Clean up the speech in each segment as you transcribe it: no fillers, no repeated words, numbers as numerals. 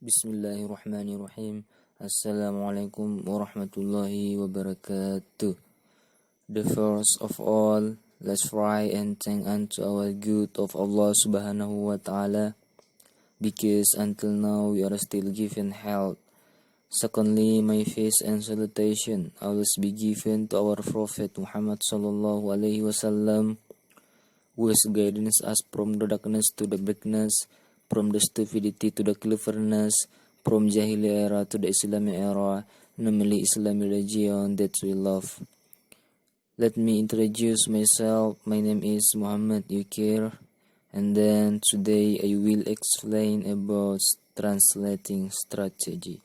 Bismillahirrahmanirrahim. Assalamualaikum warahmatullahi wabarakatuh. The first of all, let's pray and thank unto our good of Allah subhanahu wa ta'ala, because until now we are still given health. Secondly, my faith and salutation always be given to our Prophet Muhammad sallallahu alaihi wasallam, who has guided us from the darkness to the brightness, from the stupidity to the cleverness, from Jahiliyyah era to the Islamic era, namely Islamic religion that we love. Let me introduce myself. My name is Muhammad Yukir, and then today I will explain about translating strategy.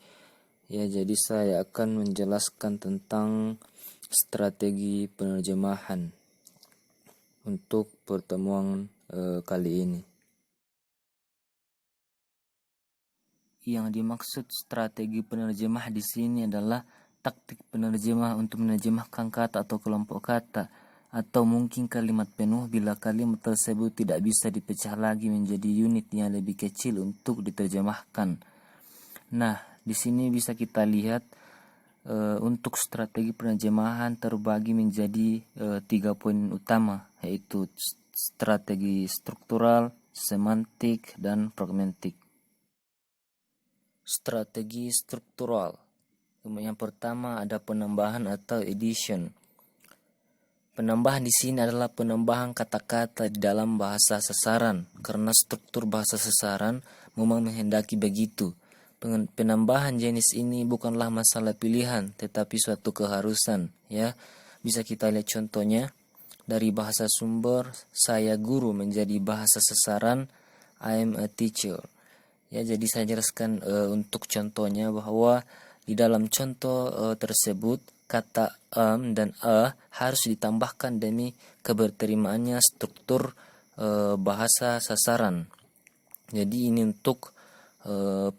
Ya, jadi saya akan menjelaskan tentang strategi penerjemahan untuk pertemuan kali ini. Yang dimaksud strategi penerjemah di sini adalah taktik penerjemah untuk menerjemahkan kata atau kelompok kata, atau mungkin kalimat penuh bila kalimat tersebut tidak bisa dipecah lagi menjadi unit yang lebih kecil untuk diterjemahkan. Nah, di sini bisa kita lihat untuk strategi penerjemahan terbagi menjadi 3 poin utama, yaitu strategi struktural, semantik, dan pragmatik. Strategi struktural. Yang pertama ada penambahan atau addition. Penambahan di sini adalah penambahan kata-kata di dalam bahasa sasaran, karena struktur bahasa sasaran memang menghendaki begitu. Penambahan jenis ini bukanlah masalah pilihan, tetapi suatu keharusan. Ya, bisa kita lihat contohnya dari bahasa sumber saya guru menjadi bahasa sasaran I am a teacher. Ya, jadi saya jelaskan untuk contohnya bahwa di dalam contoh tersebut kata dan harus ditambahkan demi keberterimaannya struktur bahasa sasaran. Jadi ini untuk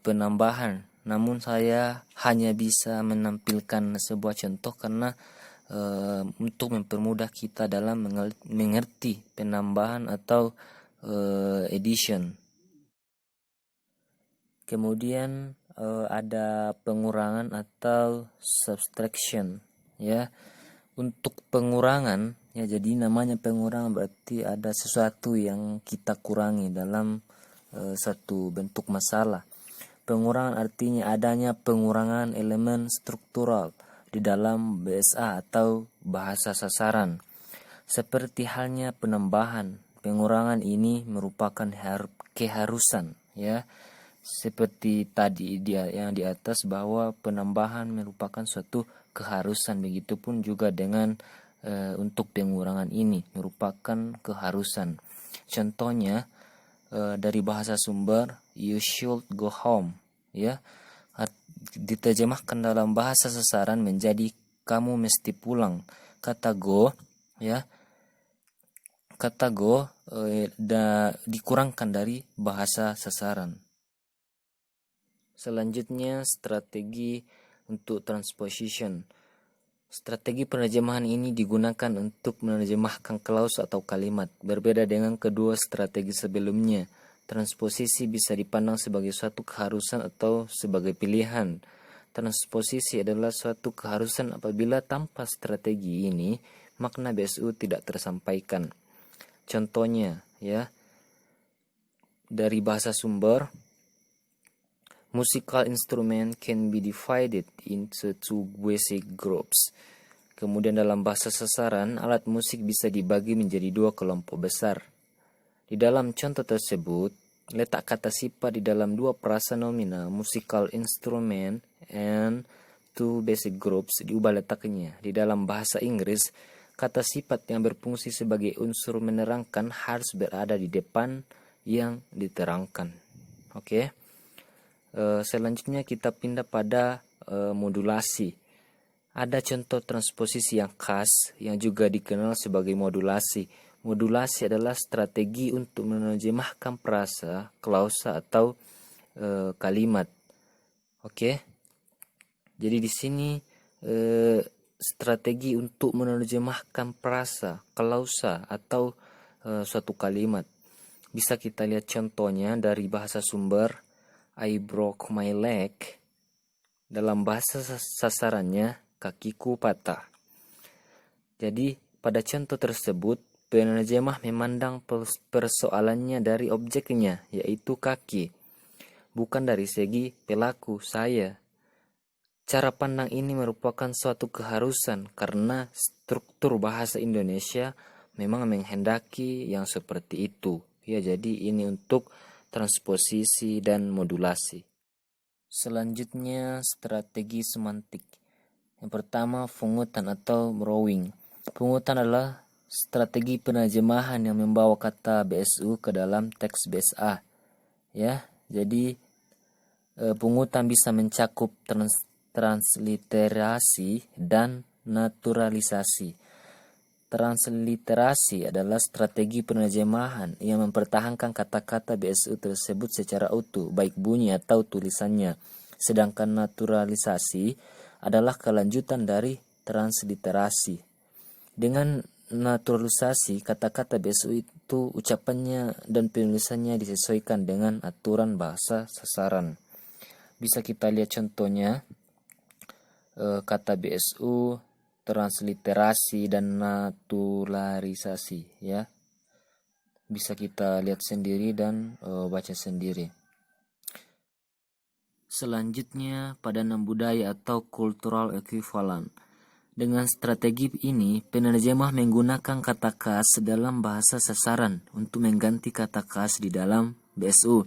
penambahan. Namun saya hanya bisa menampilkan sebuah contoh karena untuk mempermudah kita dalam mengerti penambahan atau addition. Kemudian ada pengurangan atau subtraction, ya. Untuk pengurangan, ya, jadi namanya pengurangan berarti ada sesuatu yang kita kurangi dalam satu bentuk masalah. Pengurangan artinya adanya pengurangan elemen struktural di dalam BSA atau bahasa sasaran. Seperti halnya penambahan, pengurangan ini merupakan keharusan, ya. Seperti tadi yang di atas bahwa penambahan merupakan suatu keharusan, begitupun juga dengan untuk pengurangan ini merupakan keharusan. Contohnya dari bahasa sumber you should go home, ya, diterjemahkan dalam bahasa sasaran menjadi kamu mesti pulang. Kata go, ya, kata go dikurangkan dari bahasa sasaran. Selanjutnya strategi untuk transposition. Strategi penerjemahan ini digunakan untuk menerjemahkan clause atau kalimat. Berbeda dengan kedua strategi sebelumnya, transposisi bisa dipandang sebagai suatu keharusan atau sebagai pilihan. Transposisi adalah suatu keharusan apabila tanpa strategi ini makna BSU tidak tersampaikan. Contohnya, ya, dari bahasa sumber, musical instrument can be divided into two basic groups. Kemudian dalam bahasa sasaran, alat musik bisa dibagi menjadi 2 kelompok besar. Di dalam contoh tersebut, letak kata sifat di dalam 2 frasa nominal musical instrument and two basic groups diubah letaknya. Di dalam bahasa Inggris, kata sifat yang berfungsi sebagai unsur menerangkan harus berada di depan yang diterangkan. Oke. Selanjutnya kita pindah pada modulasi. Ada contoh transposisi yang khas yang juga dikenal sebagai modulasi. Modulasi adalah strategi untuk menerjemahkan frasa, klausa atau kalimat. Oke. Jadi di sini strategi untuk menerjemahkan frasa, klausa atau suatu kalimat. Bisa kita lihat contohnya dari bahasa sumber I broke my leg. Dalam bahasa sasarannya, kakiku patah. Jadi, pada contoh tersebut, penerjemah memandang persoalannya dari objeknya, yaitu kaki, bukan dari segi pelaku, saya. Cara pandang ini merupakan suatu keharusan karena struktur bahasa Indonesia memang menghendaki yang seperti itu. Ya, jadi ini untuk transposisi dan modulasi. Selanjutnya, strategi semantik. Yang pertama, pungutan atau rowing. Pungutan adalah strategi penerjemahan yang membawa kata BSU ke dalam teks BSA. Ya, jadi pungutan bisa mencakup transliterasi dan naturalisasi. Transliterasi adalah strategi penerjemahan yang mempertahankan kata-kata BSU tersebut secara utuh, baik bunyi atau tulisannya. Sedangkan naturalisasi adalah kelanjutan dari transliterasi. Dengan naturalisasi, kata-kata BSU itu ucapannya dan penulisannya disesuaikan dengan aturan bahasa sasaran. Bisa kita lihat contohnya, kata BSU, transliterasi dan naturalisasi, ya. Bisa kita lihat sendiri dan baca sendiri. Selanjutnya, padanan budaya atau cultural equivalent. Dengan strategi ini, penerjemah menggunakan kata khas dalam bahasa sasaran untuk mengganti kata khas di dalam BSU.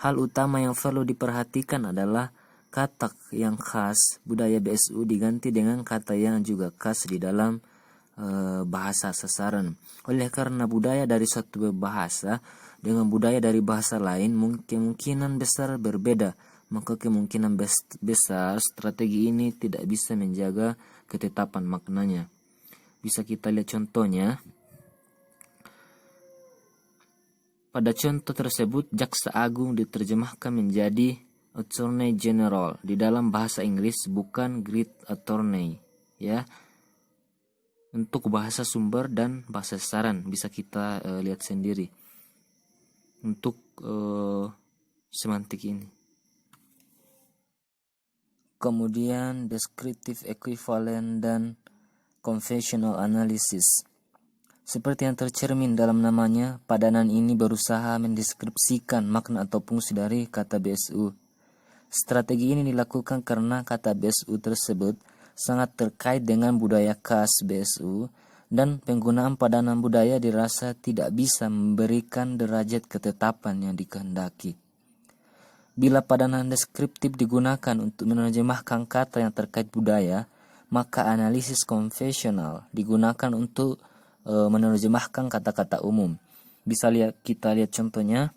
Hal utama yang perlu diperhatikan adalah kata yang khas budaya BSU diganti dengan kata yang juga khas di dalam bahasa sasaran. Oleh karena budaya dari suatu bahasa dengan budaya dari bahasa lain kemungkinan besar berbeda, maka kemungkinan besar strategi ini tidak bisa menjaga ketetapan maknanya. Bisa kita lihat contohnya. Pada contoh tersebut, jaksa agung diterjemahkan menjadi Attorney General di dalam bahasa Inggris, bukan Great Attorney, ya. Untuk bahasa sumber dan bahasa sasaran bisa kita lihat sendiri untuk semantik ini. Kemudian descriptive equivalent dan confessional analysis. Seperti yang tercermin dalam namanya, padanan ini berusaha mendeskripsikan makna atau fungsi dari kata BSU. Strategi ini dilakukan karena kata BSU tersebut sangat terkait dengan budaya khas BSU dan penggunaan padanan budaya dirasa tidak bisa memberikan derajat ketetapan yang dikehendaki. Bila padanan deskriptif digunakan untuk menerjemahkan kata yang terkait budaya, maka analisis konvensional digunakan untuk menerjemahkan kata-kata umum. Bisa kita lihat contohnya.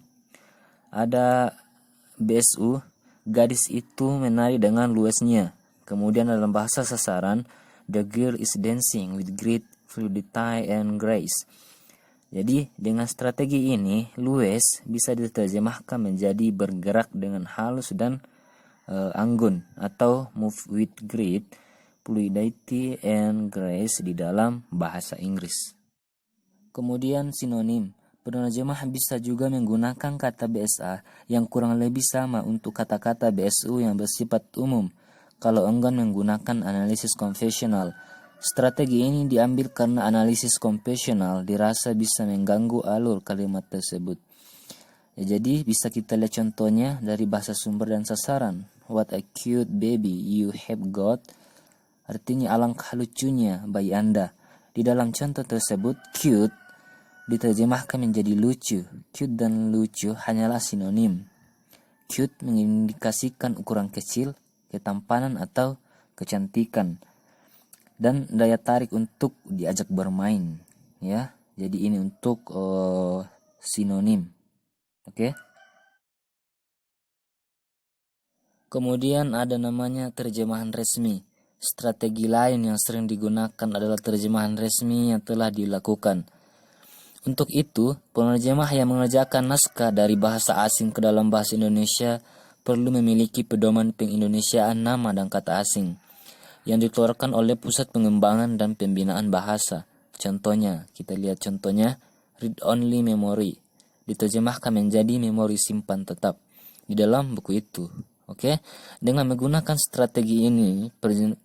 Ada BSU, gadis itu menari dengan luasnya. Kemudian dalam bahasa sasaran, the girl is dancing with great fluidity and grace. Jadi dengan strategi ini, luas bisa diterjemahkan menjadi bergerak dengan halus dan anggun, atau move with great fluidity and grace di dalam bahasa Inggris. Kemudian sinonim. Penerjemah bisa juga menggunakan kata BSA yang kurang lebih sama untuk kata-kata BSU yang bersifat umum, kalau enggan menggunakan analisis konvensional. Strategi ini diambil karena analisis konvensional dirasa bisa mengganggu alur kalimat tersebut. Jadi bisa kita lihat contohnya dari bahasa sumber dan sasaran. What a cute baby you have got. Artinya alangkah lucunya bayi Anda. Di dalam contoh tersebut, cute diterjemahkan menjadi lucu. Cute dan lucu hanyalah sinonim. Cute mengindikasikan ukuran kecil, ketampanan atau kecantikan, dan daya tarik untuk diajak bermain, ya. Jadi ini untuk sinonim. Oke. Kemudian ada namanya terjemahan resmi. Strategi lain yang sering digunakan adalah terjemahan resmi yang telah dilakukan. Untuk itu, penerjemah yang mengerjakan naskah dari bahasa asing ke dalam bahasa Indonesia perlu memiliki pedoman pengindonesiaan nama dan kata asing yang dikeluarkan oleh Pusat Pengembangan dan Pembinaan Bahasa. Contohnya, kita lihat contohnya, read only memory diterjemahkan menjadi memori simpan tetap. di dalam buku itu. Oke, dengan menggunakan strategi ini,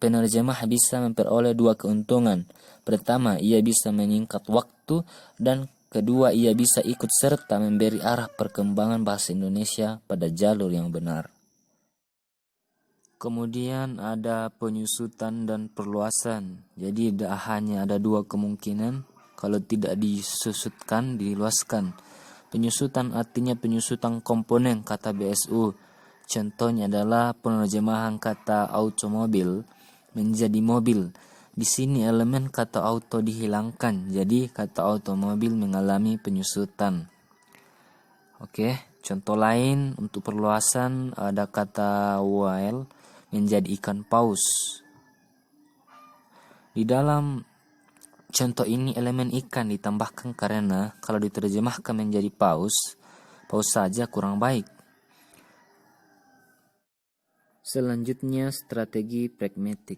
penerjemah bisa memperoleh dua keuntungan. Pertama, ia bisa menyingkat waktu, dan kedua, ia bisa ikut serta memberi arah perkembangan bahasa Indonesia pada jalur yang benar. Kemudian ada penyusutan dan perluasan. Jadi hanya ada dua kemungkinan, kalau tidak disusutkan, diluaskan. Penyusutan artinya penyusutan komponen kata BSU. Contohnya adalah penerjemahan kata automobil menjadi mobil. Di sini elemen kata auto dihilangkan, jadi kata automobil mengalami penyusutan. Oke, contoh lain untuk perluasan ada kata whale menjadi ikan paus. Di dalam contoh ini elemen ikan ditambahkan karena kalau diterjemahkan menjadi paus saja kurang baik. Selanjutnya strategi pragmatik.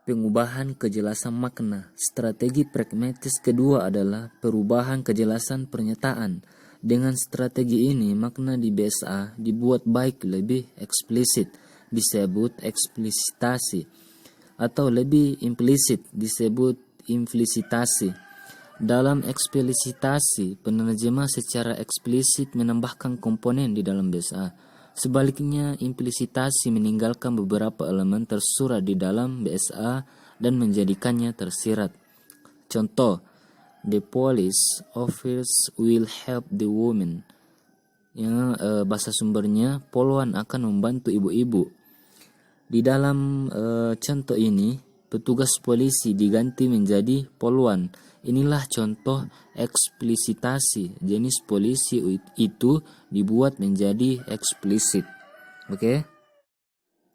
Pengubahan kejelasan makna. Strategi pragmatis kedua adalah perubahan kejelasan pernyataan. Dengan strategi ini makna di BSA dibuat baik lebih eksplisit, disebut eksplisitasi, atau lebih implisit, disebut implisitasi. Dalam eksplisitasi, penerjemah secara eksplisit menambahkan komponen di dalam BSA. Sebaliknya, implisitasi meninggalkan beberapa elemen tersurat di dalam BSA dan menjadikannya tersirat. Contoh, the police officers will help the women. Yang bahasa sumbernya, poluan akan membantu ibu-ibu. Di dalam contoh ini, petugas polisi diganti menjadi poluan. Inilah contoh eksplisitasi. Jenis polisi itu dibuat menjadi eksplisit. Oke.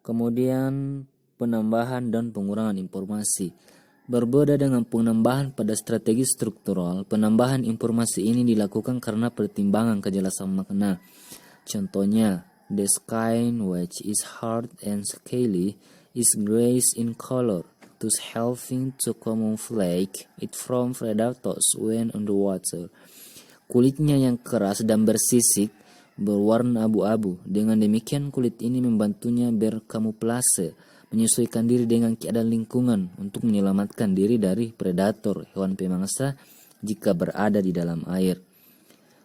Kemudian penambahan dan pengurangan informasi. Berbeda dengan penambahan pada strategi struktural, penambahan informasi ini dilakukan karena pertimbangan kejelasan makna. Contohnya, the sky, which is hard and scaly, is grayish in color, thus helping to camouflage it from predators when underwater. Kulitnya yang keras dan bersisik berwarna abu-abu. Dengan demikian kulit ini membantunya berkamuflase, menyesuaikan diri dengan keadaan lingkungan untuk menyelamatkan diri dari predator hewan pemangsa jika berada di dalam air.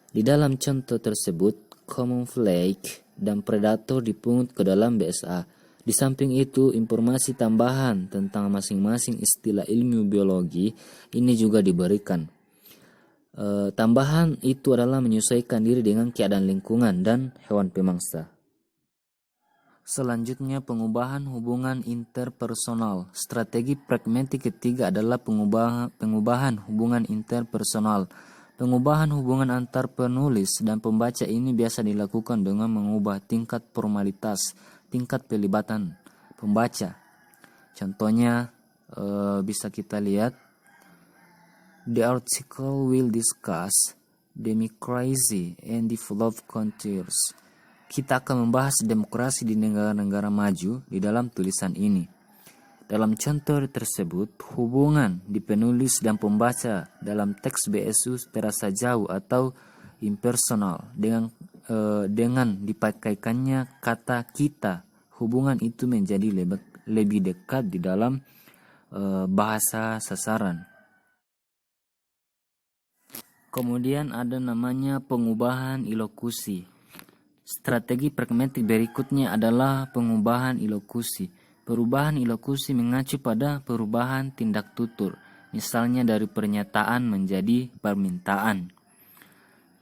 Di dalam contoh tersebut, camouflage dan predator dipungut ke dalam BSA. Di samping itu, informasi tambahan tentang masing-masing istilah ilmu biologi ini juga diberikan. Tambahan itu adalah menyesuaikan diri dengan keadaan lingkungan dan hewan pemangsa. Selanjutnya, pengubahan hubungan interpersonal. Strategi pragmatik ketiga adalah pengubahan hubungan interpersonal. Pengubahan hubungan antar penulis dan pembaca ini biasa dilakukan dengan mengubah tingkat formalitas, tingkat pelibatan pembaca. Contohnya bisa kita lihat, the article will discuss democracy and developed countries. Kita akan membahas demokrasi di negara-negara maju di dalam tulisan ini. Dalam contoh tersebut, hubungan di penulis dan pembaca dalam teks BSU terasa jauh atau impersonal. Dengan dipakaikannya kata kita, hubungan itu menjadi lebih dekat di dalam bahasa sasaran. Kemudian ada namanya pengubahan ilokusi. Strategi pragmatik berikutnya adalah pengubahan ilokusi. Perubahan ilokusi mengacu pada perubahan tindak tutur, misalnya dari pernyataan menjadi permintaan.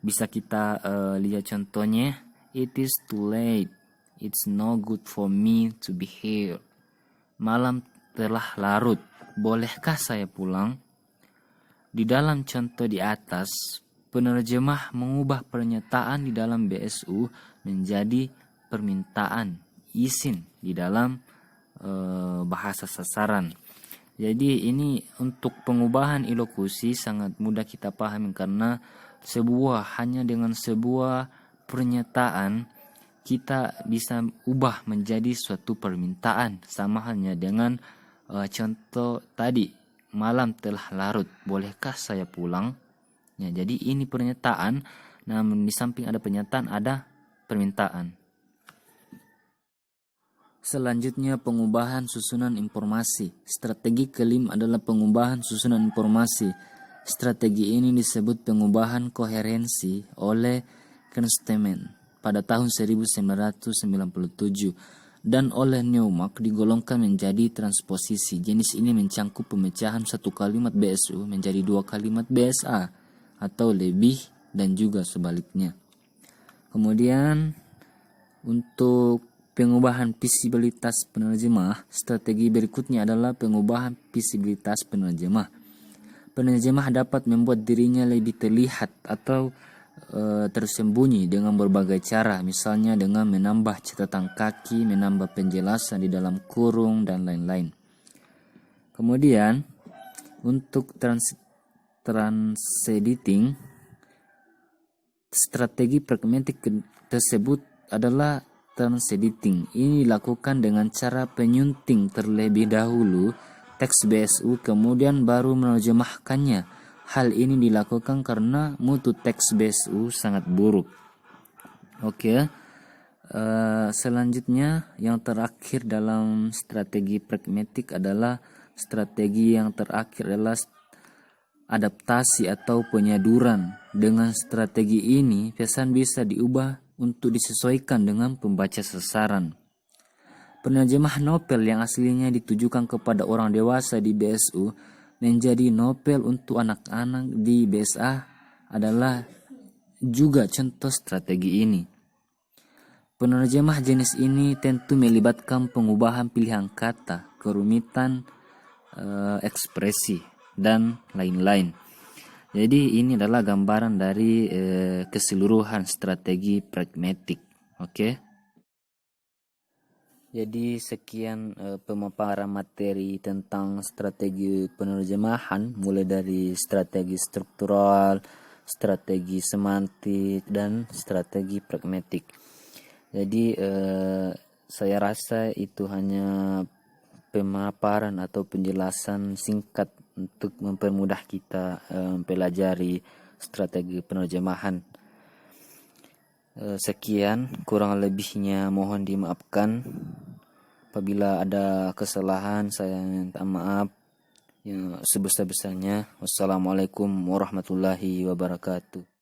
Bisa kita lihat contohnya, it is too late, it's no good for me to be here. Malam telah larut, bolehkah saya pulang? Di dalam contoh di atas, penerjemah mengubah pernyataan di dalam BSU menjadi permintaan izin di dalam bahasa sasaran. Jadi ini untuk pengubahan ilokusi sangat mudah kita pahami karena hanya dengan sebuah pernyataan kita bisa ubah menjadi suatu permintaan, sama halnya dengan contoh tadi, malam telah larut, bolehkah saya pulang? Ya, jadi ini pernyataan, namun di samping ada pernyataan ada permintaan. Selanjutnya pengubahan susunan informasi. Strategi kelima adalah pengubahan susunan informasi. Strategi ini disebut pengubahan koherensi oleh Kernstein pada tahun 1997 dan oleh Newmark digolongkan menjadi transposisi. Jenis ini mencangkup pemecahan satu kalimat BSU menjadi dua kalimat BSA atau lebih dan juga sebaliknya. Kemudian untuk pengubahan visibilitas penerjemah, strategi berikutnya adalah pengubahan visibilitas penerjemah. Penerjemah dapat membuat dirinya lebih terlihat atau tersembunyi dengan berbagai cara, misalnya dengan menambah catatan kaki, menambah penjelasan di dalam kurung, dan lain-lain. Kemudian, untuk trans-editing, strategi pragmatik tersebut adalah trans-editing. Ini dilakukan dengan cara penyunting terlebih dahulu teks BSU, kemudian baru menerjemahkannya. Hal ini dilakukan karena mutu teks BSU sangat buruk. Selanjutnya yang terakhir dalam strategi pragmatik adalah strategi yang terakhir adalah adaptasi atau penyaduran. Dengan strategi ini, pesan bisa diubah untuk disesuaikan dengan pembaca sasaran. Penerjemah novel yang aslinya ditujukan kepada orang dewasa di BSU menjadi novel untuk anak-anak di BSA adalah juga contoh strategi ini. Penerjemah jenis ini tentu melibatkan pengubahan pilihan kata, kerumitan ekspresi, dan lain-lain. Jadi ini adalah gambaran dari keseluruhan strategi pragmatik. Jadi sekian pemaparan materi tentang strategi penerjemahan, mulai dari strategi struktural, strategi semantik, dan strategi pragmatik. Jadi saya rasa itu hanya pemaparan atau penjelasan singkat untuk mempermudah kita mempelajari strategi penerjemahan. Sekian, kurang lebihnya mohon dimaafkan. Apabila ada kesalahan, saya minta maaf yang sebesar-besarnya. Wassalamualaikum warahmatullahi wabarakatuh.